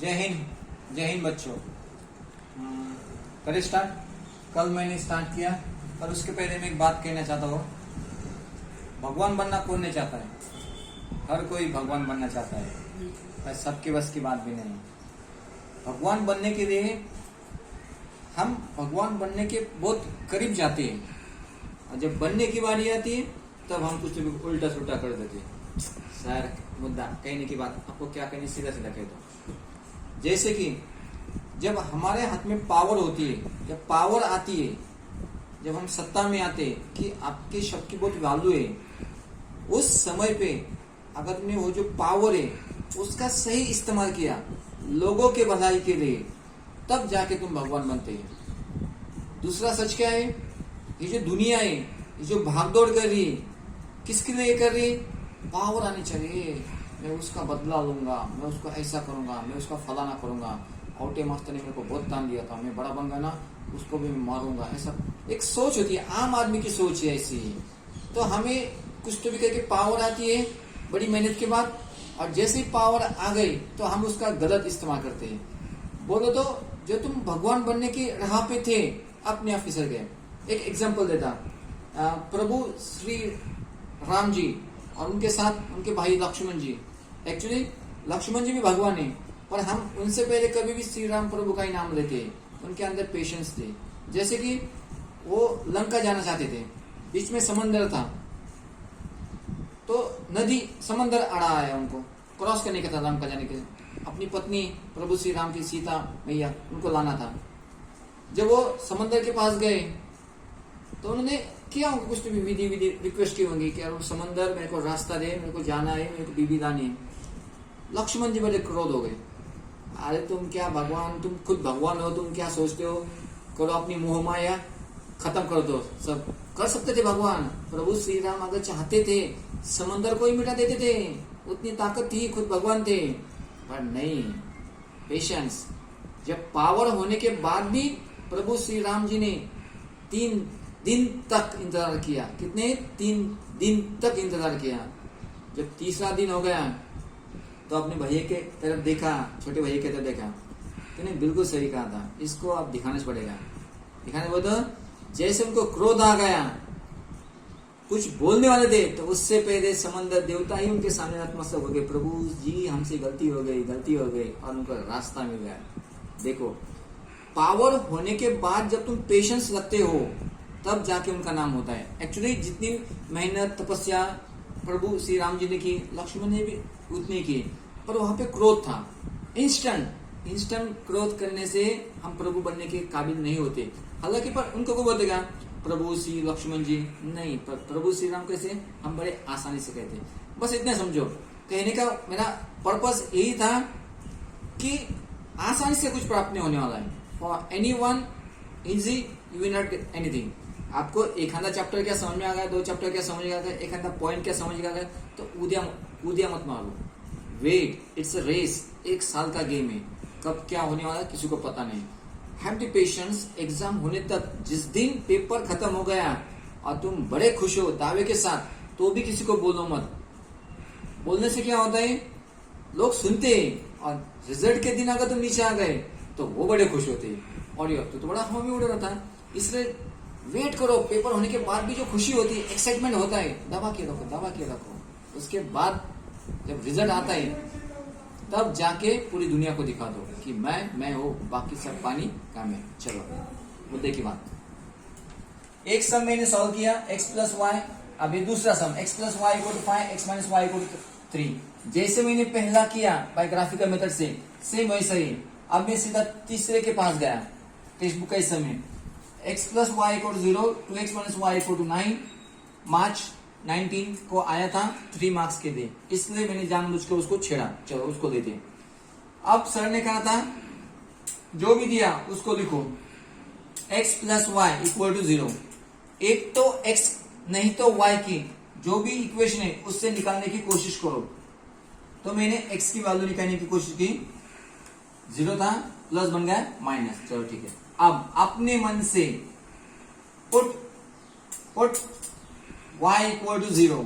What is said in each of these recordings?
जय हिंद बच्चों। करें स्टार्ट। कल मैंने स्टार्ट किया, पर उसके पहले मैं एक बात कहना चाहता हूँ। भगवान बनना कौन नहीं चाहता है? हर कोई भगवान बनना चाहता है, पर सबके बस की बात भी नहीं। भगवान बनने के लिए हम भगवान बनने के बहुत करीब जाते हैं, और जब बनने की बारी आती है तब हम कुछ उल्टा सुल्टा कर देते हैं। सर मुद्दा कहने की बात आपको क्या कहनी, सीधा सीधा कह दो। जैसे कि जब हमारे हाथ में पावर होती है, जब पावर आती है, जब हम सत्ता में आते हैं कि आपके शब्द की बहुत वैल्यू है, उस समय पे अगर तुमने वो जो पावर है उसका सही इस्तेमाल किया लोगों के भलाई के लिए, तब जाके तुम भगवान बनते हैं। दूसरा सच क्या है? ये जो दुनिया है, ये जो भागदौड़ कर रही है, किसके लिए कर रही है? पावर आनी चाहिए, मैं उसका बदला लूंगा, मैं उसको ऐसा करूंगा, मैं उसका फलाना करूंगा। औटे मास्टर ने मेरे को बहुत तान दिया था, मैं बड़ा बन गया ना, उसको भी मैं मारूंगा। ऐसा एक सोच होती है, आम आदमी की सोच है ऐसी। तो हमें कुछ तो भी करके पावर आती है बड़ी मेहनत के बाद, और जैसे ही पावर आ गई तो हम उसका गलत इस्तेमाल करते हैं। बोलो तो जो तुम भगवान बनने की राह पे थे, अपने आप फिसल गए। एक एग्जाम्पल देता, प्रभु श्री राम जी और उनके साथ उनके भाई लक्ष्मण जी। एक्चुअली लक्ष्मण जी भी भगवान है, पर हम उनसे पहले कभी भी श्री राम प्रभु का ही नाम लेते हैं। उनके अंदर पेशेंस थे। जैसे कि वो लंका जाना चाहते थे, बीच में समंदर था, तो नदी समंदर अड़ा आया, उनको क्रॉस करने का था लंका जाने के लिए। अपनी पत्नी प्रभु श्री राम की सीता मैया, उनको लाना था। जब वो समंदर के पास गए तो उन्होंने किया, उनको कुछ भी विधि रिक्वेस्ट की होंगी कि यार समंदर मेरे को रास्ता दे, मेरे को जाना है, मेरे को बीबी लानी है। लक्ष्मण जी बड़े क्रोध हो गए। अरे तुम क्या भगवान, तुम खुद भगवान हो, तुम क्या सोचते हो? करो अपनी मोह माया खत्म कर दो। सब कर सकते थे भगवान। प्रभु श्री राम अगर चाहते थे समंदर को ही मिटा देते थे, उतनी ताकत थी, खुद भगवान थे। पर नहीं, पेशेंस। जब पावर होने के बाद भी प्रभु श्री राम जी ने 3 दिन तक इंतजार किया। कितने? 3 दिन तक इंतजार किया। जब तीसरा दिन हो गया तो अपने भैया के तरफ देखा, छोटे भैया की तरफ देखा, तूने बिल्कुल सही कहा था, इसको आप दिखाना पड़ेगा। दिखाने बोल तो जैसे उनको क्रोध आ गया, कुछ बोलने वाले थे, तो उससे पहले समंदर देवता ही उनके सामने नतमस्तक हो गए। प्रभु जी हमसे गलती हो गई, और उनको रास्ता मिल गया। देखो, पावर होने के बाद जब तुम पेशेंस रखते हो, तब जाके उनका नाम होता है। एक्चुअली जितनी मेहनत तपस्या प्रभु श्री राम जी ने की, लक्ष्मण ने भी उतनी की, पर वहां पे क्रोध था। इंस्टेंट क्रोध करने से हम प्रभु बनने के काबिल नहीं होते। हालांकि पर उनको को बोलेगा प्रभु श्री लक्ष्मण जी नहीं, पर प्रभु श्री राम कैसे, हम बड़े आसानी से कहते। बस इतना समझो, कहने का मेरा पर्पस यही था कि आसानी से कुछ प्राप्त नहीं होने वाला है। For anyone easy you will not get anything. आपको एक आधा चैप्टर क्या समझ में आ गया, 2 चैप्टर क्या समझ में आ गया, एक आधा पॉइंट क्या समझ में आ गया, तो उद्या मत मारो। Wait, it's a race. 1 साल का गेम है, कब क्या होने वाला किसी को पता नहीं। Have the patience. एग्जाम होने तक, जिस दिन पेपर खत्म हो गया और तुम बड़े खुश हो दावे के साथ, तो भी किसी को बोलो मत। बोलने से क्या होता है, लोग सुनते हैं, और रिजल्ट के दिन अगर तुम नीचे आ गए तो वो बड़े खुश होते हैं, और ये तो बड़ा हवा में उड़ रहा था। इसलिए वेट करो। पेपर होने के बाद भी जो खुशी होती है, एक्साइटमेंट होता है, दबा के रखो। उसके बाद जब रिजल्ट आता है, तब जाके पूरी दुनिया को दिखा दो कि मैं हूँ, बाकी सब पानी का मैं। चलो मुद्दे की बात। एक सम मैंने सॉल्व किया, x प्लस वाई। अभी दूसरा sum, x plus y equal to 5, x minus y equal to 3। जैसे मैंने पहला किया बाय ग्राफिकल मेथड से, सेम वैसा ही। अब मैं सीधा तीसरे के पास गया, टेक्स्ट बुक का इस समय। x plus y equal to 0, 2x minus y equal to 9। March 19 को आया था 3 मार्क्स के लिए, इसलिए मैंने जानबूझ के उसको छेड़ा। चलो उसको देते हैं। अब सर ने कहा था जो भी दिया उसको लिखो, x plus y equal to 0। एक तो x नहीं तो y की जो भी इक्वेशन है उससे निकालने की कोशिश करो। तो मैंने x की वैल्यू निकालने की कोशिश की, 0 था, प्लस बन गया माइनस। चलो ठीक है। अब अपने मन से पुट y इक्वल टू 0।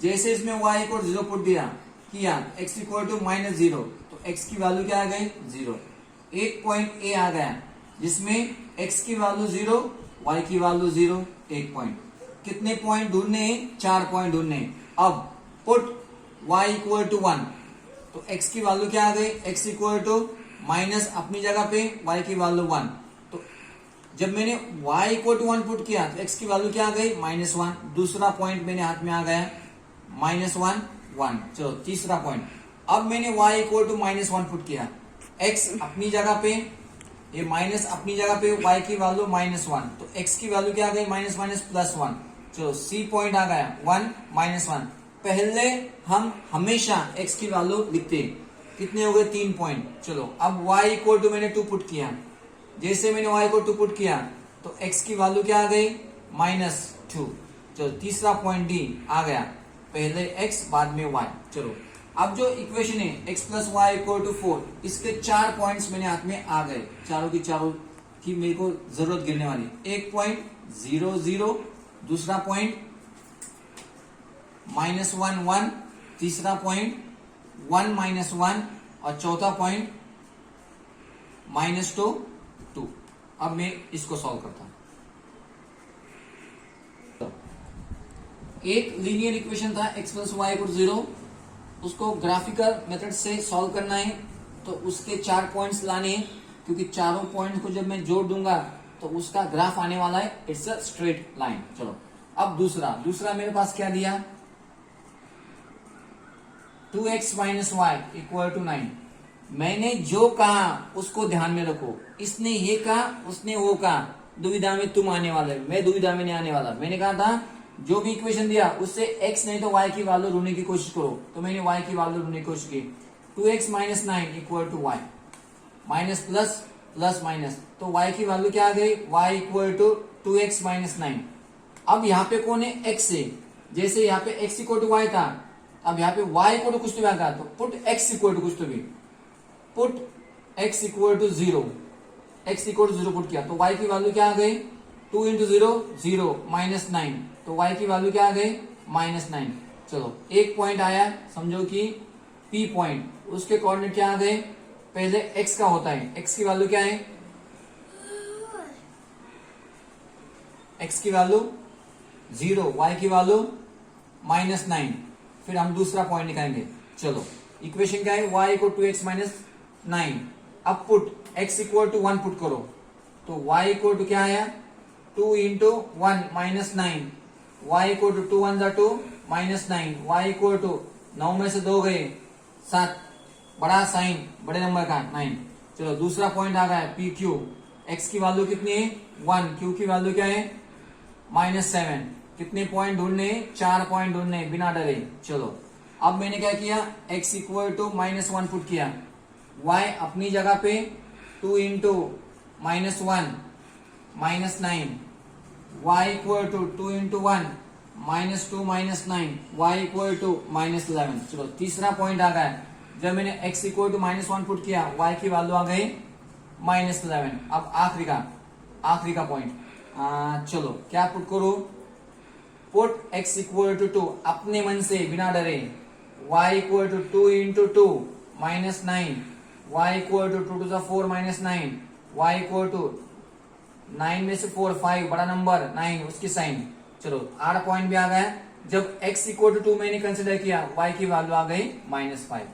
जैसे इसमें y इक्वल टू 0 पुट दिया किया, x इक्वल टू -0, तो तो x की वैल्यू क्या आ गई 0। एक पॉइंट ए आ गया जिसमें x की वैल्यू 0, y की वैल्यू 0, एक पॉइंट। कितने पॉइंट ढूंढने हैं? 4 पॉइंट ढूंढने हैं। अब पुट y इक्वल टू 1, तो x की वैल्यू क्या आ गई? x इक्वल टू माइनस अपनी जगह पे y की वैल्यू 1। तो जब मैंने y इक्वल टू 1 पुट किया तो x की वैल्यू क्या आ गई? -1। दूसरा पॉइंट मेरे हाथ में आ गया -1 1। चलो तीसरा पॉइंट, अब मैंने y इक्वल टू -1 पुट किया, x अपनी जगह पे, ये माइनस अपनी जगह पे, y की वैल्यू -1, तो x की वैल्यू क्या आ गई? -1। चलो c पॉइंट आ गया 1 -1। पहले हम हमेशा x की वैल्यू लिखते हैं। कितने हो गए? 3 पॉइंट। चलो अब y इक्वल टू मैंने 2 पुट किया, जैसे मैंने y को 2 पुट किया तो x की वैल्यू क्या आ गई? -2। चलो तीसरा पॉइंट D आ गया, पहले x बाद में y। चलो अब जो इक्वेशन है x plus y equal to 4, इसके 4 पॉइंट्स मेरे हाथ में आ गए, चारों की मेरे को जरूरत गिरने वाली। एक पॉइंट 0 0, दूसरा पॉइंट -1 1, तीसरा पॉइंट 1 -1 और चौथा पॉइंट -2 2। अब मैं इसको सॉल्व करता हूं। एक लीनियर इक्वेशन था x प्लस वाई इक्वल 0, उसको ग्राफिकल मेथड से सॉल्व करना है, तो उसके 4 पॉइंट्स लाने हैं, क्योंकि चारों पॉइंट्स को जब मैं जोड़ दूंगा तो उसका ग्राफ आने वाला है, इट्स अ स्ट्रेट लाइन। चलो अब दूसरा मेरे पास क्या दिया? 2x minus y equal to 9। मैंने जो कहा उसको ध्यान में रखो, इसने ये कहा, उसने वो कहा, दुविधा में तुम आने वाले, मैं दुविधा में नहीं आने वाला। मैंने कहा था जो भी इक्वेशन दिया उससे x नहीं तो y की वैल्यू ढूंढने की कोशिश करो, तो मैंने y की वैल्यू ढूंढने की कोशिश की। 2x माइनस 9 इक्वल टू वाई, माइनस प्लस प्लस माइनस, तो y की वैल्यू क्या आ गई? y equal to 2x minus 9। अब यहाँ पे कौन है? x है। जैसे यहाँ पे x इक्वल टू y था, अब यहाँ पे y इक्वल टू कुछ तो भी आएगा, तो पुट x इक्वल टू कुछ तो भी, put x equal to 0, x equal to 0 put किया, तो y की वैल्यू क्या आ गई? 2 इंटू 0 0 -9, तो y की वैल्यू क्या आ गई? -9। चलो एक पॉइंट आया, समझो कि P पॉइंट, उसके कोऑर्डिनेट क्या आ गए? पहले x का होता है, x की वैल्यू क्या है? x की वैल्यू 0, y की वैल्यू -9। फिर हम दूसरा पॉइंट निकालेंगे। चलो इक्वेशन क्या है? y equal to x minus 9। अब put x equal to 1 put करो, तो y इक्वल टू क्या आया? 2 into 1 -9, y equal to 2 1 2 -9, y equal to 9 में से 2 गए 7, बड़ा साइन बड़े नंबर का 9। चलो दूसरा पॉइंट आ गया पी क्यू, x की वैल्यू कितनी है? 1, q की वैल्यू क्या है? -7। कितने पॉइंट ढूंढने? 4 पॉइंट ढूंढने बिना डरे। चलो अब मैंने क्या किया? x इक्वल टू -1 पुट किया, y अपनी जगह पे 2 into -1 -9, y equal to 2 into 1 -2 -9, y equal to -11। चलो तीसरा पॉइंट आ गया, जब मैंने x इक्वल टू -1 पुट किया, y की वैल्यू आ गई -11। अब आखिरी का पॉइंट, चलो क्या पुट करो? पुट x इक्वल टू 2, अपने मन से बिना डरे, y equal to 2 into 2 -9, y equal to 2 to the 4 -9, y equal to 9 में से 4 5, बड़ा नंबर 9, उसकी साइन। चलो 8 पॉइंट भी आ गया। जब x इक्वल टू 2 मैंने कंसिडर किया, y की वैल्यू आ गई -5।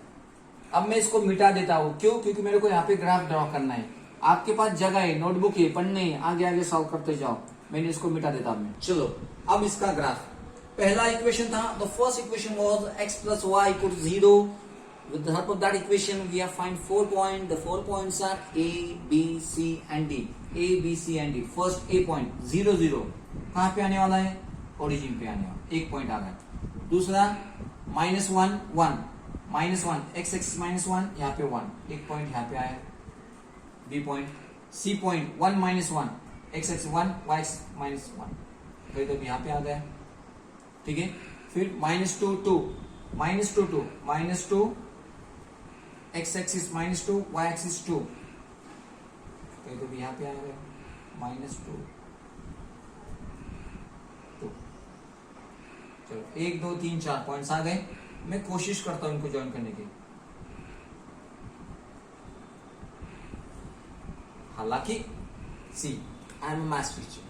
अब मैं इसको मिटा देता हूं, क्यों? क्योंकि मेरे को यहाँ पे ग्राफ ड्रॉ करना है। आपके पास जगह है, नोटबुक है, पढ़ने है, आगे आगे सॉल्व करते जाओ। मैंने इसको मिटा देता हूं। चलो अब इसका ग्राफ, पहला इक्वेशन था, the first equation was x plus y equals 0. With the help of that equation, we have find 4 points. The 4 points are A, B, C and D. A, B, C and D. First A point 0 0 कहाँ पे आने वाला है? Origin पे आने वाला, एक point आ गया। दूसरा -1 1 -1, x एक्सिस -1, यहाँ पे 1, एक पॉइंट यहाँ पे आया। B point, C point 1 -1, x axis 1, y axis -1, तो यहाँ पे आ गया। ठीक है, फिर -2 2 -2 2 -2, x एक्सिस -2, y एक्सिस 2, तो भी यहाँ पे आ गया -2 2। चलो 1 2 3 4 पॉइंट्स आ गए। मैं कोशिश करता हूँ इनको ज्वाइन करने की। हालांकि see I am maths teacher,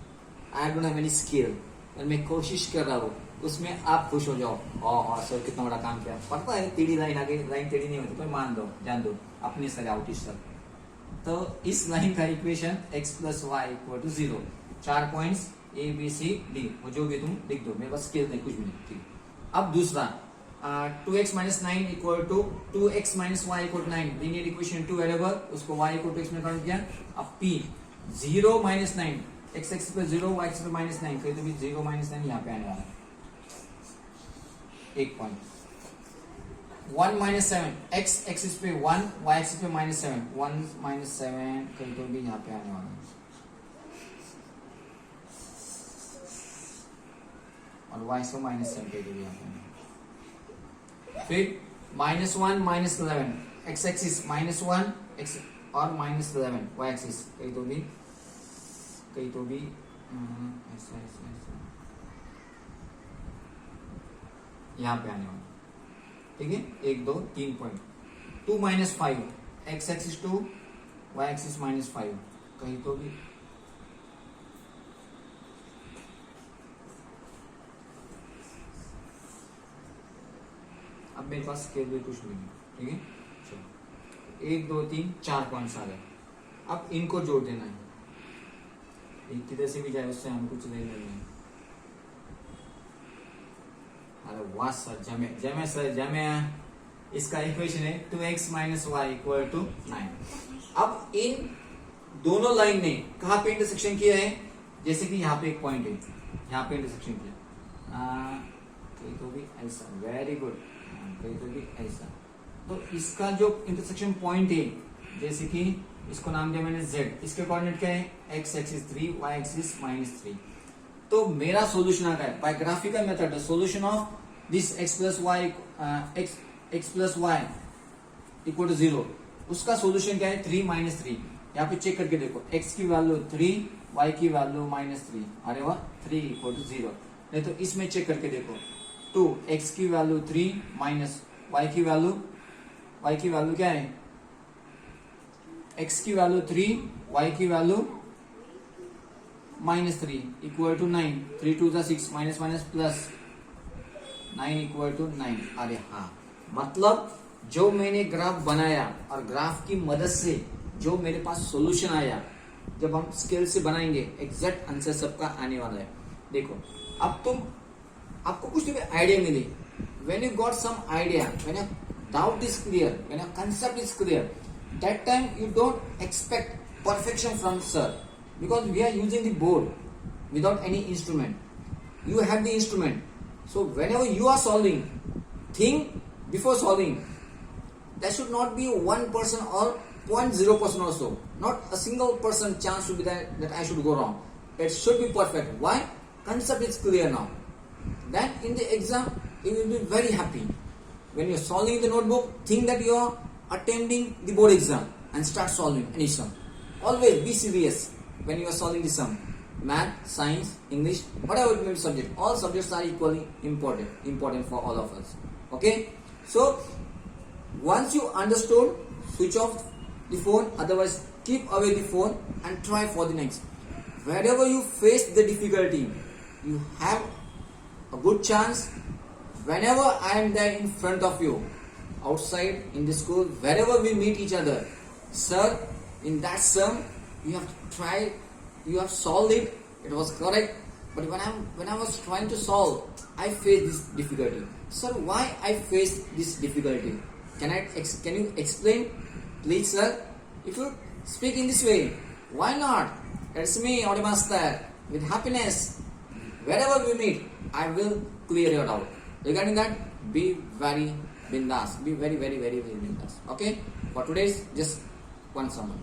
I don't have any skill, और मैं कोशिश कर रहा हूँ उसमें आप खुश हो जाओ, और सर कितना बड़ा काम किया, पता है टेढ़ी लाइन आगे लाइन टेढ़ी नहीं होती, पर मान दो जान दो अपनी सजावटी सर। तो इस लाइन का equation x plus y equal to 0, 4 points A B C D, वो जो भी तुम लिख दो, मेरे पास स्केल नहीं कुछ भी नहीं, ठीक। अब दूसरा 2x minus 9 equal to 2x minus y equal to 9, linear equation 2 variable, उसको y इक्वल टू x में कन्वर्ट किया। अब p 0 माइनस 9, x एक्सिस पे 0 y एक्सिस पे माइनस 9, कहीं तो भी 0 माइनस 9 यहाँ पे आने वाला है, एक पॉइंट। 1 माइनस 7, x एक्सिस पे 1 y एक्सिस पे माइनस 7, 1 माइनस 7 कहीं तो भी यहाँ पे आने वाला है, और y से माइनस 7 कहीं तो भी यहाँ पे आने वाला है। फिर minus 1 minus 11, x axis minus 1 x और माइनस 11 y एक्सिस कहीं तो भी ऐसा ऐसा ऐसा यहाँ पे आने वाला, ठीक है। 1 2 3 point. 2 minus 5, x axis 2 y axis minus 5 कहीं तो भी, अब मेरे पास स्केल भी कुछ नहीं है, ठीक है। चलो 1 2 3 4 पॉइंट्स आ गए, अब इनको जोड़ देना है, एक किधर से भी जाए उससे हम कुछ नहीं लेंगे। अरे वाह सर, जमे सर जमे। इसका इक्वेशन है 2x minus y equal to 9। अब इन दोनों लाइन ने कहाँ पे इंटरसेक्शन किया है, जैसे कि यहाँ पे एक पॉइंट है, यहाँ पे इंटरसेक्शन किया, कहीं तो भी ऐसा, वेरी गुड, कहीं तो भी ऐसा। तो इसका जो इंटरसेक्शन पॉइंट है, जैसे कि इसको नाम दिया मैंने z, इसके कोऑर्डिनेट क्या है, x axis 3 y axis minus 3। तो मेरा सॉल्यूशन आ गया by graphical method, solution of this x plus y x plus y equal to 0, उसका सॉल्यूशन क्या है 3 माइनस 3। यहाँ पे चेक करके देखो, x की वैल्यू 3, y की वैल्यू माइनस 3, अरे वाह 3 इक्वल टू 0। नहीं तो इसमें चेक करके देखो, 2 x की वैल्यू 3 माइनस y की वैल्यू क्या है, x की वैल्यू 3 y की value minus 3 equal to 9, 3 2 6 minus minus plus 9 equal to 9। अरे हाँ, मतलब जो मैंने ग्राफ बनाया और ग्राफ की मदद से जो मेरे पास सॉल्यूशन आया, जब हम स्केल से बनाएंगे एग्जैक्ट आंसर सबका आने वाला है। देखो अब आपको कुछ भी आइडिया मिले, when you got some idea, when your doubt is clear, when your concept is clear, that time you don't expect perfection from sir, because we are using the board without any instrument. You have the instrument, so whenever you are solving, think before solving. There should not be 1% or 0.0% also, not a single percent chance should be that I should go wrong. It should be perfect. Why? Concept is clear now. Then in the exam you will be very happy. When you are solving the notebook, think that you are attending the board exam and start solving any sum. Always be serious when you are solving the sum. Math, science, English, whatever it may be subject, all subjects are equally important for all of us. Okay? So once you understood, switch off the phone, otherwise keep away the phone and try for the next. Wherever you face the difficulty, you have a good chance. Whenever I am there in front of you, outside, in the school, wherever we meet each other, sir, in that sum, you have tried, you have solved it, it was correct, but when I was trying to solve, I faced this difficulty. Sir, why I faced this difficulty? Can you explain, please, sir? If you speak in this way, why not? It's me, Audi Master, with happiness. Wherever we meet, I will clear your doubt. Regarding that, be very bindas. Be very, very, very, very bindas. Okay? For today's, just one summary.